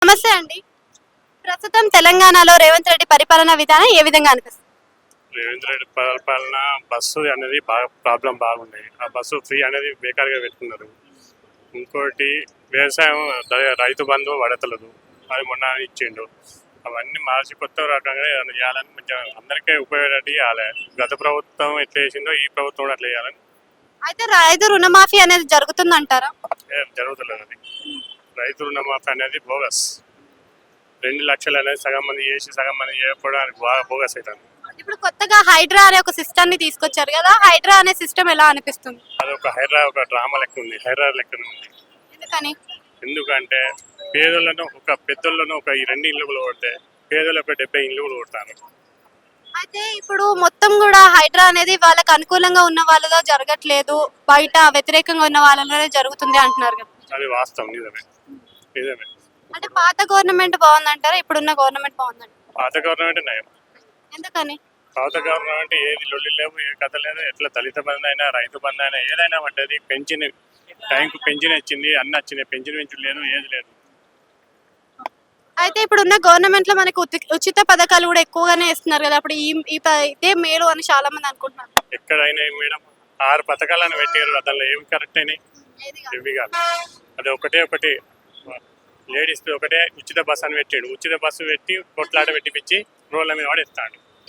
నమస్తే అండి. ప్రస్తుతం తెలంగాణలో రేవంత్ రెడ్డి పరిపాలనా విధానం ఏ విధంగా అనిపిస్తుంది? రేవంత్ రెడ్డి పరిపాలన బస్సు అనేది బాగా ప్రాబ్లం బాగుంది. ఆ బస్సు ఫ్రీ అనేది బేకార్గా పెట్టుకున్నారు. ఇంకోటి వ్యవసాయం రైతు బంధు పడతలేదు, అది మొన్న ఇచ్చిండు. అవన్నీ మార్చి కొత్త రకంగా ఏదైనా చేయాలని కొంచెం అందరికీ ఉపయోగపడి చేయాలి. గత ప్రభుత్వం ఎట్లా చేసిందో ఈ ప్రభుత్వం కూడా అట్లా చేయాలని అయితే రైతు రుణమాఫీ అనేది జరుగుతుందంటారా? జరుగుతలేదు. అది రైతు రుణమాఫీ అనేది బోగస్. 2 లక్షలు అనేది సగం మంది చేసి సగం మంది చేయకపోవడానికి బాగా బోగస్ అవుతుంది. ఇప్పుడు కొత్తగా హైడ్రా అనే ఒక సిస్టమ్ ని తీసుకొచ్చారు కదా, హైడ్రా అనే సిస్టమ్ ఎలా అనిపిస్తుంది? అది ఒక డ్రామా లెక్క ఉంది, హైరా లెక్క ఉంది. ఎందుకని? ఎందుకంటే పేదలను ఒక పెద్దలను ఒక ఈ 2 ఇళ్ళు కూడా కొడితే పేదలు ఒక 70 ఇళ్ళు కూడా కొడతారు. అయితే ఇప్పుడు మొత్తం కూడా హైడ్రా అనేది వాళ్ళకి అనుకూలంగా ఉన్న వాళ్ళలో జరగట్లేదు, బయట వ్యతిరేకంగా ఉన్న వాళ్ళలోనే జరుగుతుంది అంటున్నారు కదా. అది వాస్తవం, నిజమే నిజమే. అంటే పాత గవర్నమెంట్ బాగుందంటారా, ఇప్పుడున్న గవర్నమెంట్ బాగుందంటారా? పాత గవర్నమెంట్ నయం. ఎందుకని? పాత గవర్నమెంట్ ఏది లొల్లి లేవు, ఏ కథ లేదు. ఎట్లా దళిత బంధు అయినా రైతు బంధు అయినా ఏదైనా పడ్డది. పెన్షన్ టైంకు పెన్షన్ ఇచ్చింది, అన్ని వచ్చినాయి. పెన్షన్ లేదు, ఏది లేదు. అయితే ఇప్పుడున్న గవర్నమెంట్ లో మనకి ఉచిత పథకాలు కూడా ఎక్కువగానే ఇస్తున్నారు కదా, అప్పుడు ఇదే మేలు అని చాలా మంది అనుకుంటున్నారు. ఎక్కడైనా మేడం 6 పథకాలను పెట్టారు, దానిలో ఏమి కరెక్ట్ అయినాయి? ఇవి కాదు. అది ఒకటి లేడీస్ ఒకటే ఉచిత బస్సు అని పెట్టాడు. ఉచిత బస్సు పెట్టి కొట్లాట పెట్టిపించి రోడ్ల మీద వాడు ఇస్తాడు.